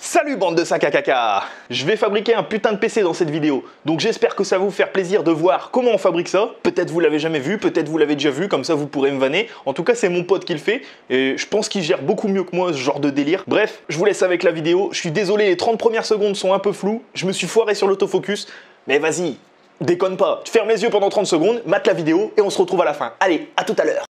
Salut bande de sacs à caca! Je vais fabriquer un putain de PC dans cette vidéo, donc j'espère que ça va vous faire plaisir de voir comment on fabrique ça. Peut-être vous l'avez jamais vu, peut-être vous l'avez déjà vu, comme ça vous pourrez me vanner. En tout cas c'est mon pote qui le fait, et je pense qu'il gère beaucoup mieux que moi ce genre de délire. Bref, je vous laisse avec la vidéo, je suis désolé, les 30 premières secondes sont un peu floues, je me suis foiré sur l'autofocus, mais vas-y, déconne pas, tu fermes les yeux pendant 30 secondes, mate la vidéo, et on se retrouve à la fin. Allez, à tout à l'heure!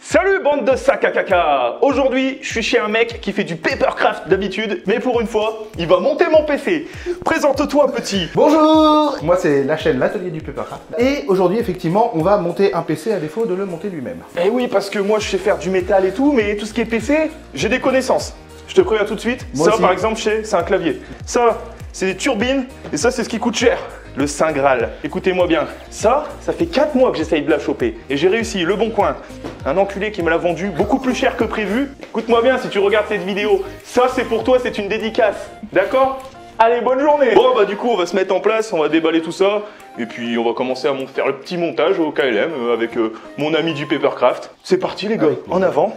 Salut bande de sacs à caca! Aujourd'hui, je suis chez un mec qui fait du papercraft d'habitude, mais pour une fois, il va monter mon PC. Présente-toi petit! Bonjour! Moi c'est la chaîne L'Atelier du Papercraft. Et aujourd'hui effectivement, on va monter un PC à défaut de le monter lui-même. Eh oui, parce que moi je sais faire du métal et tout, mais tout ce qui est PC, j'ai des connaissances. Je te préviens tout de suite, Moi ça aussi. par exemple, c'est un clavier. Ça, c'est des turbines, et ça c'est ce qui coûte cher. Le Saint Graal. Écoutez-moi bien, ça fait 4 mois que j'essaye de la choper. Et j'ai réussi, Le Bon Coin. Un enculé qui me l'a vendu beaucoup plus cher que prévu. Écoute-moi bien si tu regardes cette vidéo. Ça c'est pour toi, c'est une dédicace. D'accord? Allez, bonne journée! Bon bah du coup on va se mettre en place, on va déballer tout ça. Et puis on va commencer à faire le petit montage au KLM avec mon ami du Papercraft. C'est parti les gars, en avant.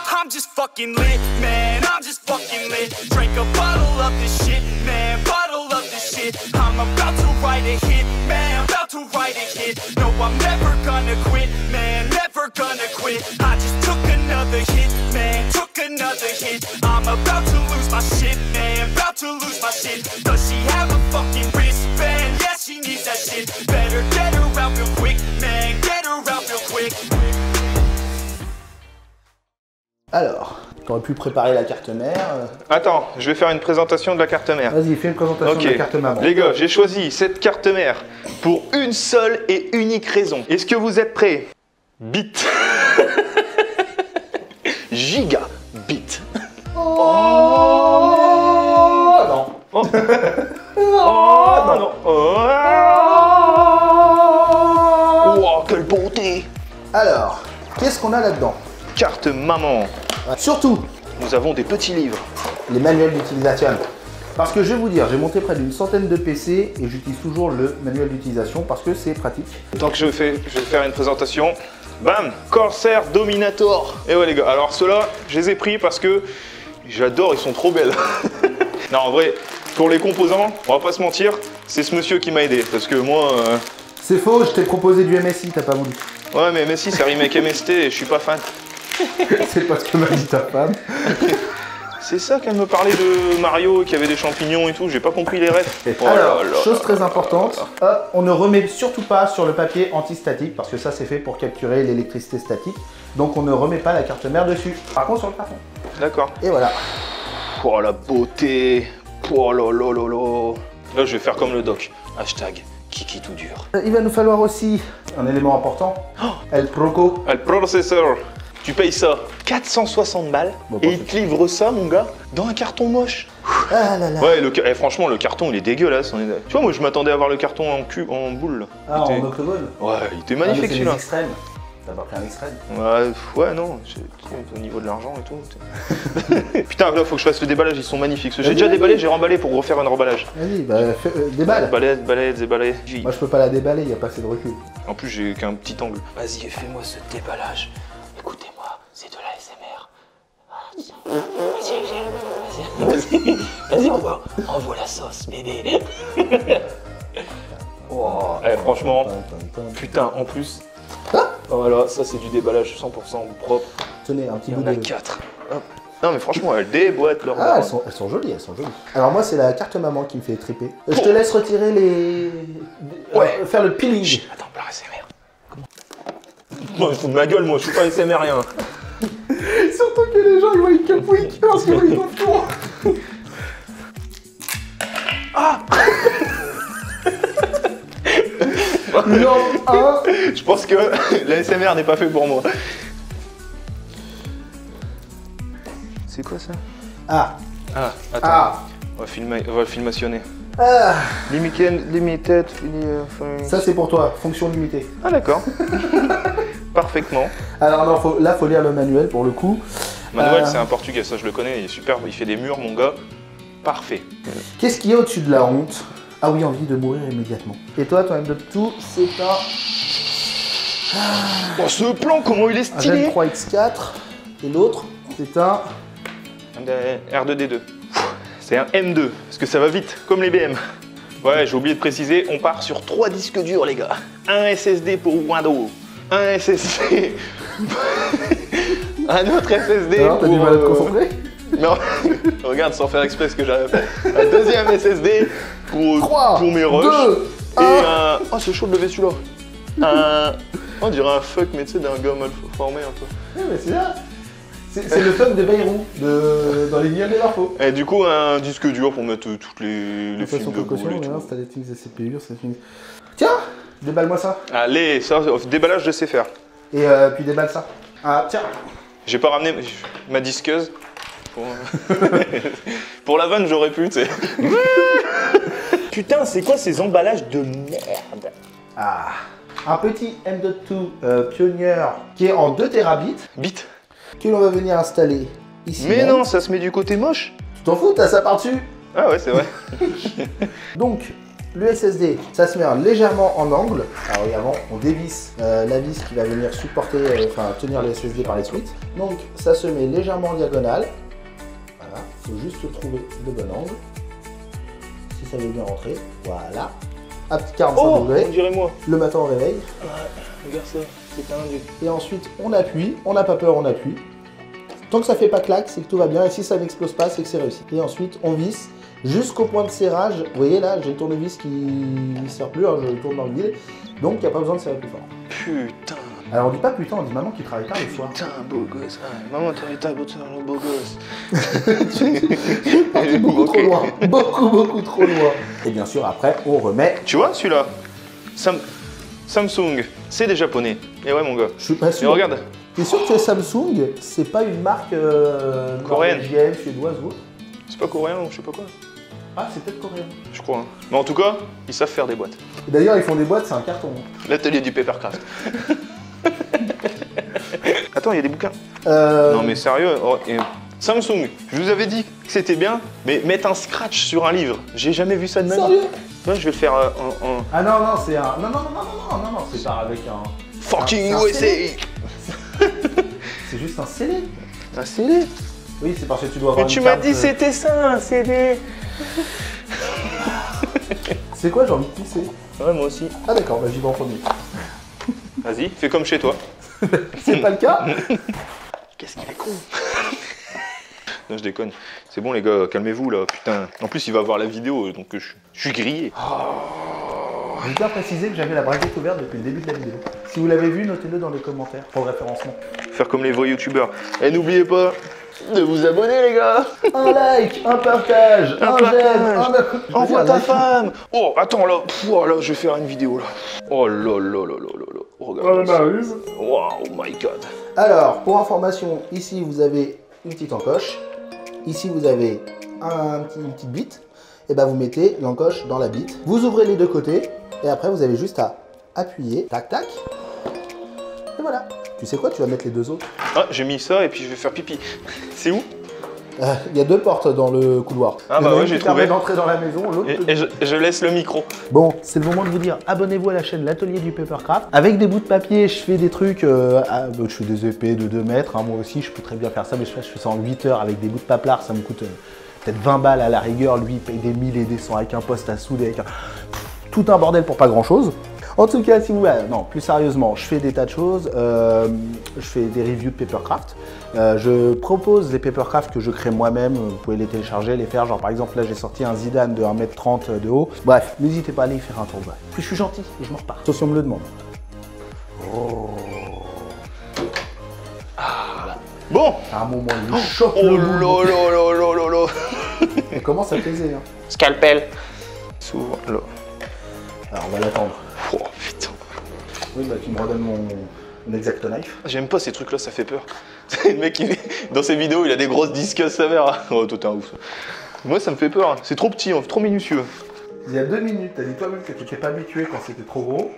I'm just fucking lit, man, I'm just fucking lit. Drink a bottle of this shit, man, bottle of this shit. I'm about to write a hit, man, about to write a hit. No, I'm never gonna quit, man, never gonna quit. I just took another hit, man, took another hit. I'm about to lose my shit, man, about to lose my shit. Does she have a fucking wristband? Yeah, she needs that shit. Better get her out real quick, man, get her out real quick. Alors, t'aurais pu préparer la carte mère. Attends, je vais faire une présentation de la carte mère. Vas-y, fais une présentation de la carte maman. Les gars, j'ai choisi cette carte mère pour une seule et unique raison. Est-ce que vous êtes prêts? Bit. Gigabit. Oh non. Oh, oh non, non. Oh, quelle beauté. Alors, qu'est-ce qu'on a là-dedans? Carte maman. Surtout, Nous avons des petits livres. les manuels d'utilisation. Parce que je vais vous dire, j'ai monté près d'une centaine de PC et j'utilise toujours le manuel d'utilisation parce que c'est pratique. Tant que je vais faire une présentation. Bam, Corsair Dominator. Et ouais les gars, alors ceux-là, je les ai pris parce que j'adore, ils sont trop belles. Non en vrai, pour les composants, on va pas se mentir, c'est ce monsieur qui m'a aidé. Parce que moi... C'est faux, je t'ai proposé du MSI, t'as pas voulu. Ouais mais MSI ça rime avec MST et je suis pas fan. C'est pas ce que m'a dit ta femme. C'est ça qu'elle me parlait de Mario, qu'il y avait des champignons et tout, j'ai pas compris les rêves. Oh Alors, là là chose là très là importante, là. hop, on ne remet surtout pas sur le papier antistatique parce que ça c'est fait pour capturer l'électricité statique. Donc on ne remet pas la carte mère dessus. Par contre sur le carton. D'accord. Et voilà. Oh la beauté. Oh là là là là. Là je vais faire comme le doc. Hashtag Kiki tout dur. Il va nous falloir aussi un élément important. El Proco. Le processeur. Tu payes ça 460 balles Bon, et il te livre ça mon gars dans un carton moche. Ah là là. Ouais, franchement le carton il est dégueulasse. Tu vois moi je m'attendais à voir le carton en cube, en boule. Là. Ah, Il en était- octogone. Ouais, il était Ah, mais magnifique c'est les celui-là. extrêmes. T'as pas pris un extrême. Ouais, non, au niveau de l'argent et tout. Putain, là, faut que je fasse le déballage, ils sont magnifiques. J'ai déjà déballé, j'ai remballé pour refaire un remballage. Vas-y, bah déballe. Déballé. Moi je peux pas la déballer, il n'y a pas assez de recul. En plus, j'ai qu'un petit angle. Vas-y, fais-moi ce déballage. Écoutez-moi, c'est de l'ASMR. Vas-y, envoie la sauce, bébé. Oh, franchement, putain, en plus. Voilà, ça c'est du déballage 100% propre. Tenez, un petit Il y bout en a de... 4. Non mais franchement, elles déboîtent leur Ah, elles sont jolies, elles sont jolies. Alors moi, c'est la carte maman qui me fait triper. Je te laisse retirer les... Ouais. Faire le peeling. Chut, attends, par ASMR. Moi, je fous de ma gueule, moi, je suis pas ASMR rien. Surtout que les gens, ils voient une capouille parce qu'ils voient le tour. Non, un. Je pense que l'ASMR n'est pas fait pour moi. C'est quoi ça? Ah. Ah, attends. Ah. On va le filmationner. Ah. Limited. Ça, c'est pour toi, fonction limitée. Ah d'accord. Parfaitement. Alors non, faut lire le manuel pour le coup. Manuel, c'est un portugais, ça je le connais, il est super, il fait des murs, mon gars. Parfait. Qu'est-ce qu'il y a au-dessus de la honte? Ah oui, envie de mourir immédiatement. Et toi, toi-même de tout, c'est un... Oh, ce plan, comment il est Un Gen stylé! 3 X4. Et l'autre, c'est un... Un R2D2. C'est un M2, parce que ça va vite, comme les BM. Ouais, j'ai oublié de préciser, on part sur 3 disques durs, les gars. Un SSD pour Windows, un SSD... un autre SSD alors, t'as du mal à te concentrer? Non, regarde, sans faire exprès ce que j'avais fait. Un deuxième SSD pour 3, mes rushs. 2, Et un... Oh, c'est chaud de lever celui-là. On dirait un fuck, mais tu sais, d'un gars mal formé un peu. Ouais, mais c'est ça. C'est le fun de Bayrou, dans les liens de l'info. Et du coup, un disque dur pour mettre toutes les films de boule et tout. Installer Things et CPU, Tiens, déballe-moi ça. Allez, ça, déballage, je sais faire. Et puis déballe ça. Ah, tiens. J'ai pas ramené ma disqueuse. Pour la vanne, j'aurais pu, tu sais. Putain, c'est quoi ces emballages de merde? Ah, un petit M.2 Pioneer qui est en 2 Tbit. Bit. Que l'on va venir installer ici. Mais même. non, ça se met du côté moche. Tu t'en fous, t'as ça par-dessus. Ah ouais, c'est vrai. Donc, le SSD, ça se met légèrement en angle. Alors évidemment, on dévisse la vis qui va venir supporter, tenir le SSD par les suites. Donc, ça se met légèrement en diagonale. Voilà, il faut juste trouver le bon angle. Si ça veut bien rentrer, voilà. À petit 45 degrés. On dirait moi. Le matin au réveil. Ouais, regarde ça, c'est un dieu. Et ensuite, on appuie. On n'a pas peur, on appuie. Tant que ça fait pas clac, c'est que tout va bien. Et si ça n'explose pas, c'est que c'est réussi. Et ensuite, on visse jusqu'au point de serrage. Vous voyez là, j'ai le tournevis qui ne sert plus, hein, je le tourne dans le vide. Donc, il n'y a pas besoin de serrer plus fort. Putain. Alors, on dit pas putain, on dit maman qui travaille tard le soir. Putain, beau gosse. Ah, maman, t'as un beau gosse. Beaucoup trop loin. Beaucoup trop loin. Et bien sûr, après, on remet. Tu vois celui-là, Samsung, c'est des japonais. Et ouais, mon gars. Je suis pas Mais sûr. regarde. T'es sûr que Samsung, c'est pas une marque Coréenne. norvégienne, suédoise ou autre? C'est pas coréen ou je sais pas quoi. Ah, c'est peut-être coréen. Je crois. Hein. Mais en tout cas, ils savent faire des boîtes. Et d'ailleurs, ils font des boîtes, c'est un carton. L'atelier du Papercraft. Attends, il y a des bouquins. Non mais sérieux, Samsung, je vous avais dit que c'était bien, mais mettre un scratch sur un livre, j'ai jamais vu ça de ma vie. Sérieux? Ouais, je vais le faire en... Ah non, c'est un... Non, c'est pas avec un... Fucking un USA. scellé. C'est juste un scellé. Un CD. Oui, c'est parce que tu dois avoir Mais tu une m'as carte, dit c'était ça, un CD. C'est quoi, j'ai envie de pisser? Ouais, moi aussi. Ah d'accord, bah j'y vais en premier. Vas-y, fais comme chez toi. C'est pas le cas? Qu'est-ce qu'il est con. Non, je déconne. C'est bon les gars, calmez-vous là, putain. En plus, il va voir la vidéo, donc je suis grillé. Je dois préciser que j'avais la braguette ouverte depuis le début de la vidéo. Si vous l'avez vu, notez-le dans les commentaires pour le référencement. Faire comme les vrais youtubeurs. Et n'oubliez pas de vous abonner les gars. Un like, un partage, un j'aime, Envoie ta femme. Oh, attends là. Oh, là, je vais faire une vidéo là. Oh là là là là là là. Regarde ça. Wow, oh my god. Alors, pour information, ici vous avez une petite encoche. Ici vous avez une petite bite. Et ben vous mettez l'encoche dans la bite. Vous ouvrez les deux côtés. Et après vous avez juste à appuyer. Tac tac. Et voilà. Tu sais quoi, tu vas mettre les deux autres. Ah, j'ai mis ça et puis je vais faire pipi. C'est où? Il y a deux portes dans le couloir. Ah bah ouais, j'ai trouvé. D'entrer dans la maison, l'autre. Et je laisse le micro. Bon, c'est le moment de vous dire, abonnez-vous à la chaîne L'Atelier du Papercraft. Avec des bouts de papier, je fais des trucs, je fais des épées de 2 mètres. Hein, moi aussi, je peux très bien faire ça, mais je fais ça en 8 heures avec des bouts de paplard. Ça me coûte peut-être 20 balles à la rigueur. Lui, il paye des 1000 et des 100 avec un poste à souder, avec tout un bordel pour pas grand-chose. En tout cas, si vous... non, plus sérieusement, je fais des tas de choses. Je fais des reviews de Papercraft. Je propose des Papercraft que je crée moi-même. Vous pouvez les télécharger, les faire. Genre, par exemple, là, j'ai sorti un Zidane de 1m30 de haut. Bref, n'hésitez pas à aller y faire un tour. Puis je suis gentil et je m'en repars. Sauf si on me le demande. Oh. Ah. Bon. À un moment, il choque oh le là là là là là là. On commence à plaiser. Hein. Scalpel. S'ouvre là. Alors, on va l'attendre. Oh putain. Oui, bah tu me redonnes mon Exacto Knife. J'aime pas ces trucs là, ça fait peur. Le mec, dans ses vidéos, il a des grosses disques sa mère. Oh, toi t'es un ouf. Moi, ça me fait peur. C'est trop petit, trop minutieux. Il y a 2 minutes, t'as dit toi-même que tu n'étais pas habitué quand c'était trop gros.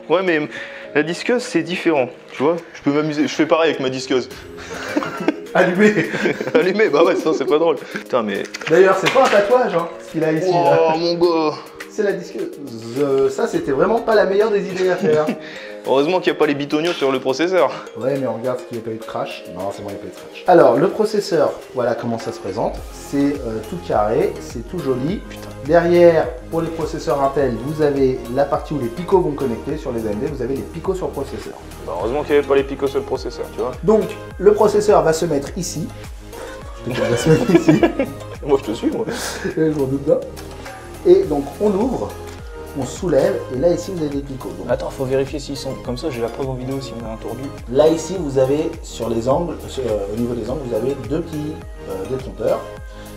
Ouais, mais la disqueuse, c'est différent. Tu vois, je peux m'amuser. Je fais pareil avec ma disqueuse. Allumé. Allumé, bah ouais, ça c'est pas drôle. Putain, mais. D'ailleurs, c'est pas un tatouage, hein, ce qu'il a ici. Oh là. mon gars. c'est la disqueuse. Ça, c'était vraiment pas la meilleure des idées à faire. Heureusement qu'il n'y a pas les bitoniaux sur le processeur. Ouais, mais on regarde qu'il n'y a pas eu de crash. Non, c'est bon, il n'y a pas eu de crash. Alors, le processeur, voilà comment ça se présente. C'est tout carré, c'est tout joli. Putain. Derrière, pour les processeurs Intel, vous avez la partie où les picots vont connecter. Sur les AMD, vous avez les picots sur le processeur. Bah, heureusement qu'il n'y avait pas les picots sur le processeur, tu vois. Donc, le processeur va se mettre ici. Je te dis, il va se mettre ici. Moi, je te suis, moi. Je m'en doute bien. Et donc, on ouvre. On soulève et là ici vous avez des picots. Donc, attends, faut vérifier s'ils sont comme ça, j'ai la preuve en vidéo si on a un tordu. là ici vous avez sur les angles, au niveau des angles, vous avez deux petits détrompeurs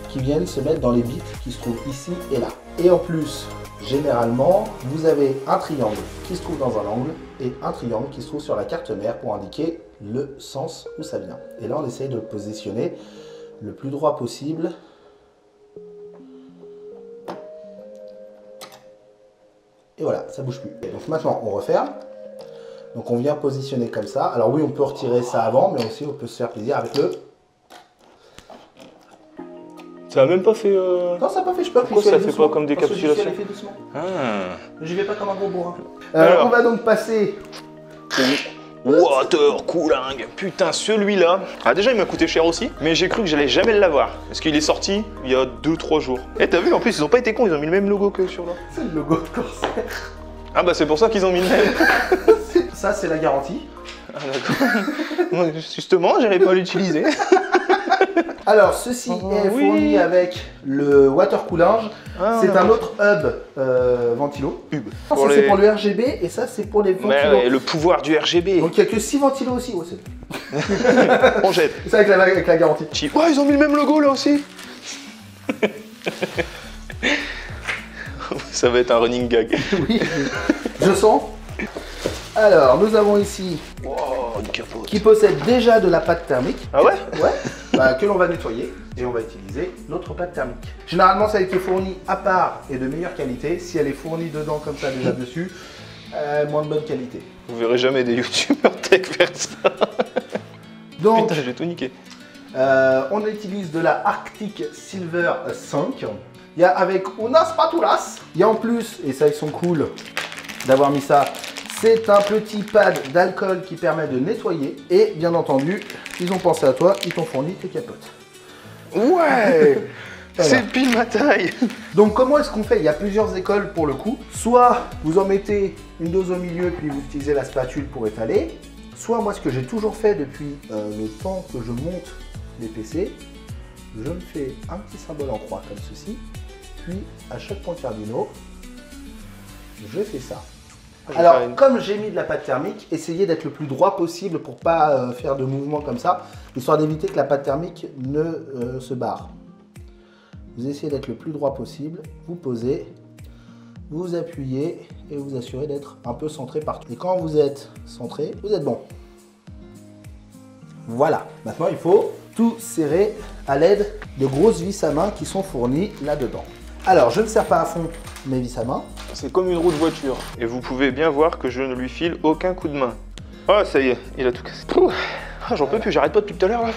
qui viennent se mettre dans les bits qui se trouvent ici et là. Et en plus, généralement, vous avez un triangle qui se trouve dans un angle et un triangle qui se trouve sur la carte mère pour indiquer le sens où ça vient. Et là on essaye de le positionner le plus droit possible. Et voilà, ça bouge plus. Et donc maintenant, on referme. Donc on vient positionner comme ça. Alors oui, on peut retirer ça avant, mais aussi on peut se faire plaisir avec le... Ça a même pas fait... Non, ça n'a pas fait, je peux pourquoi ça fait pas comme décapsulation? Fait doucement. Ah. J'y vais pas comme un gros bourrin. Alors. On va donc passer... Water cooling. Putain, celui-là. Ah, déjà, il m'a coûté cher aussi, mais j'ai cru que j'allais jamais l'avoir. Parce qu'il est sorti il y a 2-3 jours. Et t'as vu, en plus, ils ont pas été cons, ils ont mis le même logo que sur là. C'est le logo de Corsair. Ah, bah, c'est pour ça qu'ils ont mis le même. Ça, c'est la garantie. Ah, d'accord. Justement, j'allais pas l'utiliser. Alors, ceci est fourni avec le water cooling. C'est un autre hub ventilo. Ça, c'est pour le RGB et ça, c'est pour les ventilos. Ouais, le pouvoir du RGB. Donc, il n'y a que 6 ventilos aussi. Oh, on jette. C'est avec la garantie. Ouais, ils ont mis le même logo là aussi. Ça va être un running gag. Oui, je sens. Alors, nous avons ici une capote qui possède déjà de la pâte thermique. Ah ouais? Ouais, bah, que l'on va nettoyer et on va utiliser notre pâte thermique. Généralement, ça a été fourni à part et de meilleure qualité. Si elle est fournie dedans comme ça déjà dessus, moins de bonne qualité. Vous verrez jamais des youtubeurs tech faire ça. Donc, putain, j'ai tout niqué. On utilise de la Arctic Silver 5. Il y a avec unas spatulas. Il y a en plus, et ça ils sont cool d'avoir mis ça, c'est un petit pad d'alcool qui permet de nettoyer. Et bien entendu, ils ont pensé à toi, ils t'ont fourni tes capotes. Ouais. C'est pile ma taille. Donc comment est-ce qu'on fait? Il y a plusieurs écoles pour le coup. Soit vous en mettez une dose au milieu puis vous utilisez la spatule pour étaler. Soit moi ce que j'ai toujours fait depuis le temps que je monte les PC, je me fais un petit symbole en croix comme ceci. Puis à chaque point cardinaux, je fais ça. Alors, comme j'ai mis de la pâte thermique, essayez d'être le plus droit possible pour pas faire de mouvements comme ça, histoire d'éviter que la pâte thermique ne se barre. Vous essayez d'être le plus droit possible, vous posez, vous appuyez et vous assurez d'être un peu centré partout. Et quand vous êtes centré, vous êtes bon. Voilà, maintenant il faut tout serrer à l'aide de grosses vis à main qui sont fournies là-dedans. Alors, je ne serre pas à fond mes vis à main. C'est comme une roue de voiture. Et vous pouvez bien voir que je ne lui file aucun coup de main. Ah, ça y est, il a tout cassé. Ah, j'en peux plus, j'arrête pas depuis tout à l'heure là.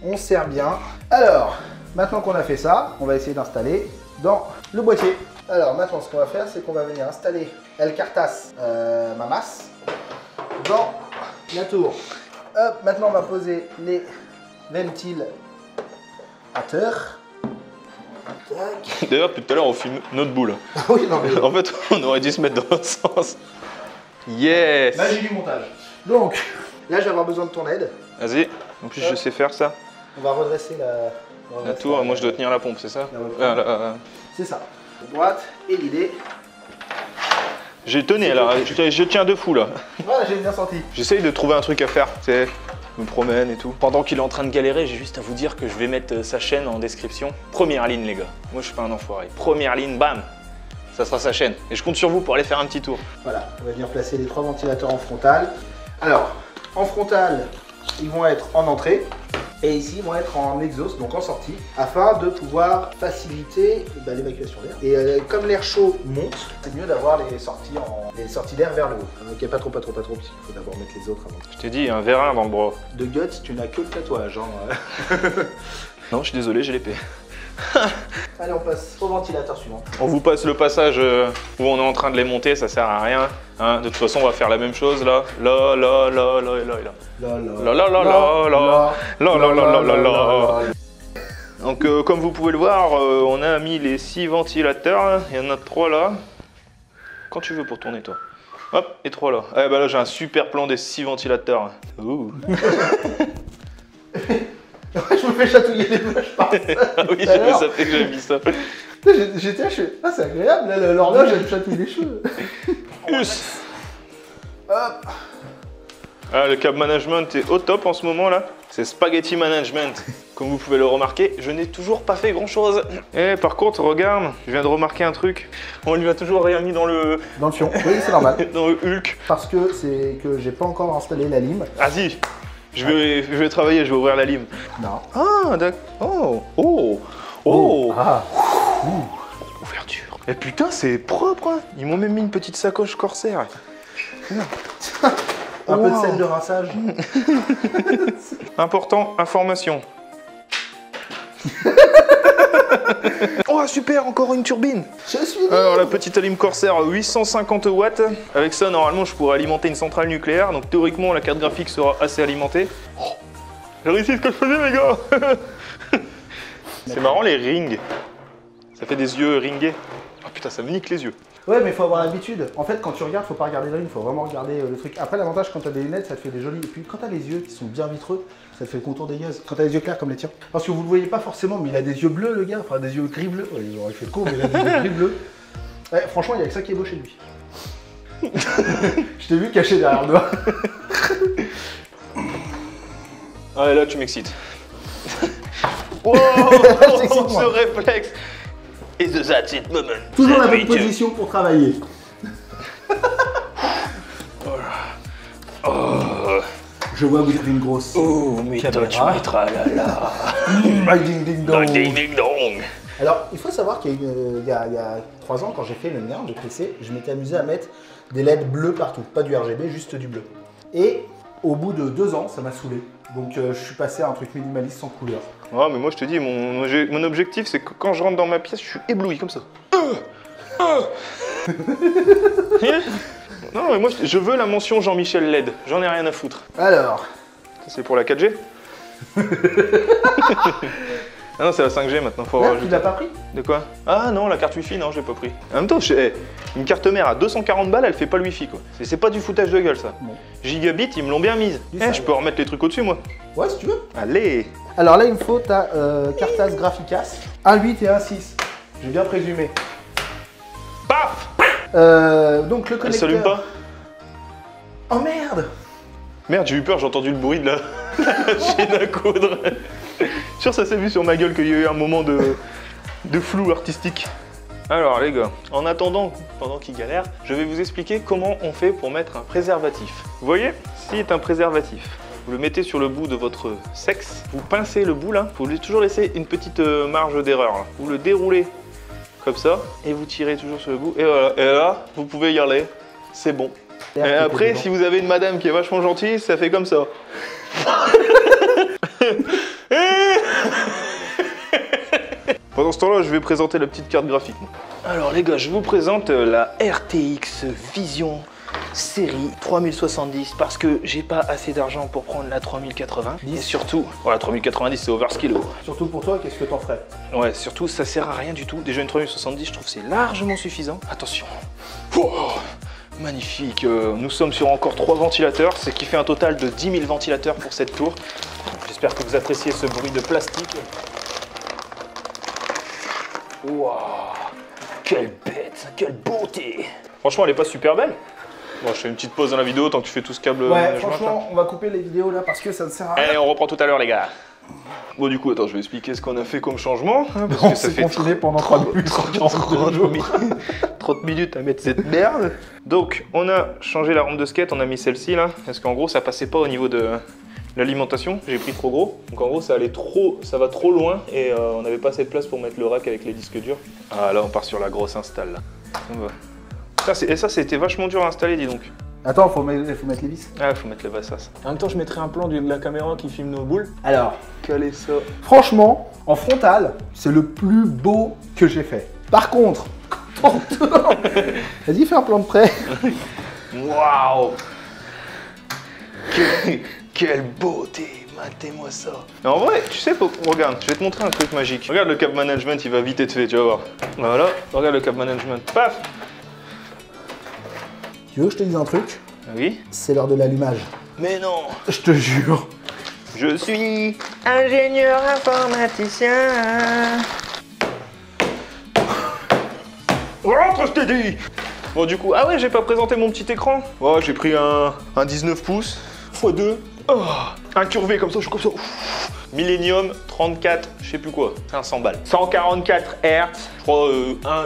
On serre bien. Alors, maintenant qu'on a fait ça, on va essayer d'installer dans le boîtier. Alors, maintenant, ce qu'on va faire, c'est qu'on va venir installer El Cartas Mamas dans la tour. Hop, maintenant, on va poser les ventilateurs. D'ailleurs, depuis tout à l'heure, on filme notre boule. Ah oui, non, mais... En fait, on aurait dû se mettre dans l'autre sens. Yes. Magie du montage. Donc, là, je vais avoir besoin de ton aide. Vas-y. En plus, je sais faire ça. On va redresser la tour. Moi, je dois tenir la pompe, c'est ça? C'est ça. Droite et l'idée. J'ai tenu là. Je tiens de fou là. Voilà, j'ai bien senti. J'essaye de trouver un truc à faire. Tu sais, je me promène et tout. Pendant qu'il est en train de galérer, j'ai juste à vous dire que je vais mettre sa chaîne en description. Première ligne, les gars. Moi, je suis pas un enfoiré. Première ligne, bam. Ça sera sa chaîne. Et je compte sur vous pour aller faire un petit tour. Voilà, on va venir placer les 3 ventilateurs en frontal. Alors, en frontal, ils vont être en entrée. Et ici, ils vont être en exhaust, donc en sortie, afin de pouvoir faciliter l'évacuation d'air. Et comme l'air chaud monte, c'est mieux d'avoir les sorties d'air vers le haut. Ok, pas trop, parce qu'il faut d'abord mettre les autres avant. Je t'ai dit, un vérin dans le bras. De guts, tu n'as que le tatouage. Hein. Non, je suis désolé, j'ai l'épée. Allez, on passe au ventilateur suivant. On vous passe le passage où on est en train de les monter, ça sert à rien. Hein. De toute façon, on va faire la même chose là. Là, là, là, là, là, là. Là, Là, là, là, là, là. Là, là, là, là, là. Donc, comme vous pouvez le voir, on a mis les 6 ventilateurs. Il y en a 3 là. Quand tu veux pour tourner, toi. Hop, et 3 là. Eh ben là, j'ai un super plan des 6 ventilateurs. Ouh. Je me fais chatouiller les poches par ça. Ah oui, ça fait que j'ai mis ça. J'étais là, je fais, ah c'est agréable, là, l'horloge elle me chatouille les cheveux. Us. Hop. Ah, le cab management est au top en ce moment là. C'est spaghetti management. Comme vous pouvez le remarquer, je n'ai toujours pas fait grand chose. Et par contre, regarde, je viens de remarquer un truc. On lui a toujours rien mis dans le... Dans le fion, oui c'est normal. dans le Hulk. Parce que c'est que j'ai pas encore installé la lime. Vas-y, je vais travailler, je vais ouvrir la lime. Non. Ah, d'accord. Oh, oh, oh. Ah. Ouverture. Et putain, c'est propre, hein. Ils m'ont même mis une petite sacoche Corsair. Un peu de sel de rinçage. Important, information. Oh super, encore une turbine. Je suis Alors la petite lime Corsair 850 watts. Avec ça, normalement, je pourrais alimenter une centrale nucléaire. Donc théoriquement, la carte graphique sera assez alimentée. Oh, j'ai réussi ce que je faisais, les gars. C'est marrant les rings. Ça fait des yeux ringés. Oh putain, ça me nique les yeux. Ouais, mais il faut avoir l'habitude. En fait, quand tu regardes, faut pas regarder la ligne, faut vraiment regarder le truc. Après, l'avantage quand tu as des lunettes, ça te fait des jolis. Et puis quand tu as les yeux qui sont bien vitreux, ça te fait le contour des yeux. Quand tu as les yeux clairs comme les tiens. Parce que vous le voyez pas forcément, mais il a des yeux bleus, le gars. Enfin, des yeux gris-bleus. Ouais, ils auraient fait le con, mais il a des yeux gris-bleus. Ouais, franchement, il y a que ça qui est beau chez lui. Je t'ai vu caché derrière le doigt. Ah, et là, tu m'excites. Wow, T'excites, moi. ce réflexe. Et the that's it moment. Toujours la That's bonne it. position pour travailler. Je vois que vous avez une grosse. Oh, mais toi, tu Caméra. mettras là là. Ding ding dong. Ding ding dong. Alors, il faut savoir qu'il y a 3 ans, quand j'ai fait le mien de PC, je m'étais amusé à mettre des LED bleus partout. Pas du RGB, juste du bleu. Et au bout de 2 ans, ça m'a saoulé. Donc, je suis passé à un truc minimaliste sans couleur. Ah, mais moi, je te dis, mon objectif, c'est que quand je rentre dans ma pièce, je suis ébloui comme ça. Non, mais moi, je veux la mention Jean-Michel LED. J'en ai rien à foutre. Alors, Ça, c'est pour la 4G. Ah non, c'est la 5G maintenant. Faut là, tu rajouter. l'as pas pris? De quoi? Ah non, la carte Wi-Fi, non, j'ai pas pris. En même temps, une carte mère à 240 balles, elle fait pas le Wi-Fi, quoi. C'est pas du foutage de gueule, ça. Non. Gigabit, ils me l'ont bien mise. Du sale. Je peux remettre les trucs au-dessus, moi. Ouais, si tu veux. Allez. Alors là, il me faut ta Cartas Graphicas, un 8 et un 6. J'ai bien présumé. Paf. Donc le Elle connecteur. s'allume pas. Oh merde! Merde, j'ai eu peur, j'ai entendu le bruit de la chaîne à coudre. Sûr, ça s'est vu sur ma gueule qu'il y a eu un moment de flou artistique. Alors les gars, en attendant, pendant qu'ils galèrent, je vais vous expliquer comment on fait pour mettre un préservatif. Vous voyez, c'est un préservatif. Vous le mettez sur le bout de votre sexe, vous pincez le bout là, vous voulez toujours laisser une petite marge d'erreur là. Vous le déroulez comme ça, et vous tirez toujours sur le bout, et voilà. Et là, vous pouvez y aller, c'est bon. Et après, si vous avez une madame qui est vachement gentille, ça fait comme ça. Pendant ce temps-là, je vais présenter la petite carte graphique. Alors les gars, je vous présente la RTX Vision série 3070 parce que j'ai pas assez d'argent pour prendre la 3080. Et surtout, voilà, 3090 c'est overskill. Surtout pour toi, qu'est-ce que t'en ferais? Ouais, surtout ça sert à rien du tout. Déjà une 3070, je trouve que c'est largement suffisant. Attention. Oh, magnifique. Nous sommes sur encore 3 ventilateurs, ce qui fait un total de 10 000 ventilateurs pour cette tour. J'espère que vous appréciez ce bruit de plastique. Waouh, quelle bête, quelle beauté. Franchement, elle est pas super belle. Bon, je fais une petite pause dans la vidéo tant que tu fais tout ce câble. Ouais, franchement, on va couper les vidéos là parce que ça ne sert à rien. Allez, on reprend tout à l'heure, les gars. Bon, du coup, attends, je vais expliquer ce qu'on a fait comme changement. Hein, parce On que ça s'est fait confiné pendant 3 minutes. 30 minutes à mettre cette merde. Donc, on a changé la rampe de skate, on a mis celle-ci là, parce qu'en gros, ça passait pas au niveau de l'alimentation. J'ai pris trop gros. Donc, en gros, ça va trop loin et on n'avait pas assez de place pour mettre le rack avec les disques durs. Ah, là, on part sur la grosse install là. Et ça, c'était vachement dur à installer, dis donc. Attends, faut mettre les vis. Ah, faut mettre le vassas. En même temps, je mettrai un plan de la caméra qui filme nos boules. Alors, Caler ça. franchement, en frontal, c'est le plus beau que j'ai fait. Par contre, quand on tourne... Vas-y, fais un plan de près. Waouh! Quelle beauté! Matez-moi ça. En vrai, tu sais, regarde, je vais te montrer un truc magique. Regarde le cap management, il va vite être fait, tu vas voir. Voilà, regarde le cap management. Paf! Tu veux que je te dise un truc? Oui. C'est l'heure de l'allumage. Mais non! Je te jure. Je suis ingénieur informaticien. Rentre, je t'ai dit! Bon, du coup, ah ouais, j'ai pas présenté mon petit écran. Oh, j'ai pris un 19 pouces x2. Oh, incurvé comme ça, je suis comme ça. Millennium 34, je sais plus quoi, 500 balles. 144 Hz, je crois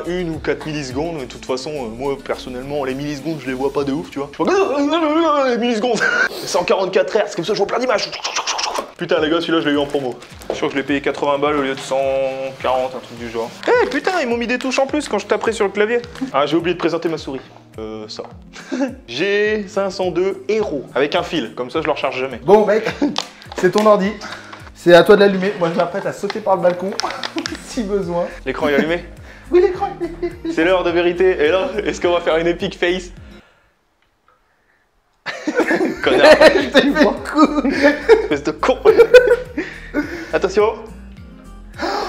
1 ou 4 millisecondes, mais de toute façon, moi personnellement, les millisecondes, je les vois pas de ouf, tu vois. Je vois les millisecondes. 144 Hz, comme ça, je vois plein d'images. Putain, les gars, celui-là, je l'ai eu en promo. Je crois que je l'ai payé 80 balles au lieu de 140, un truc du genre. Eh putain, ils m'ont mis des touches en plus quand je taperai sur le clavier. Ah, j'ai oublié de présenter ma souris. Ça. G502 Hero, avec un fil, comme ça, je le recharge jamais. Bon, mec, c'est ton ordi. C'est à toi de l'allumer. Moi, je m'apprête à sauter par le balcon, si besoin. L'écran est allumé? Oui, l'écran. C'est l'heure de vérité. Et là, est-ce qu'on va faire une epic face? Connard. Je t'ai fait le coup. Espèce de con. Attention.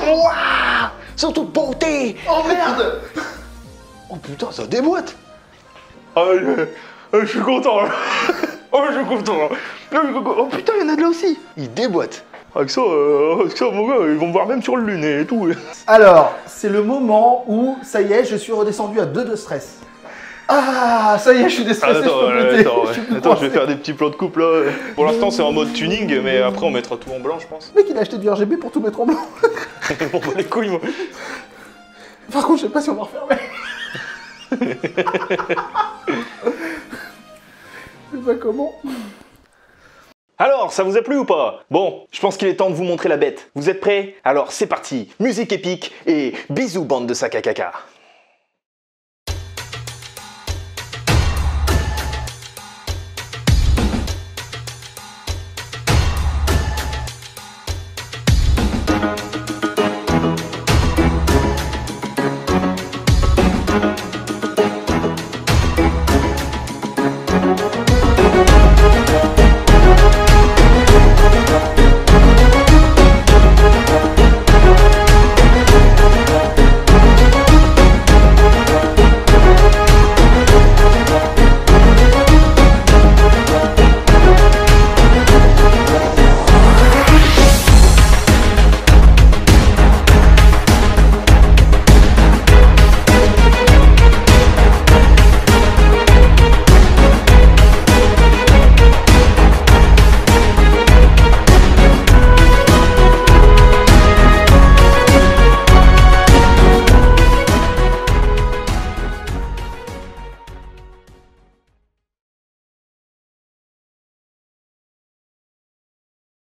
Waouh! C'est toute beauté. Oh merde. Oh putain, ça déboîte. Je suis content. Oh, je suis content. Oh putain, il y en a de là aussi. Il déboîte. Avec ça, mon gars, ils vont me voir même sur le lune et tout. Alors, c'est le moment où, ça y est, je suis redescendu à 2 de stress. Ah, ça y est, je suis déstressé, je peux péter. Attends, je vais faire des petits plans de coupe là. Pour l'instant, c'est en mode tuning, mais après, on mettra tout en blanc, je pense. Le mec, il a acheté du RGB pour tout mettre en blanc. On va les couilles, moi. Par contre, je sais pas si on va refermer. Je sais pas comment. Alors, ça vous a plu ou pas? Bon, je pense qu'il est temps de vous montrer la bête. Vous êtes prêts? Alors, c'est parti. Musique épique et bisous, bande de sacs à caca.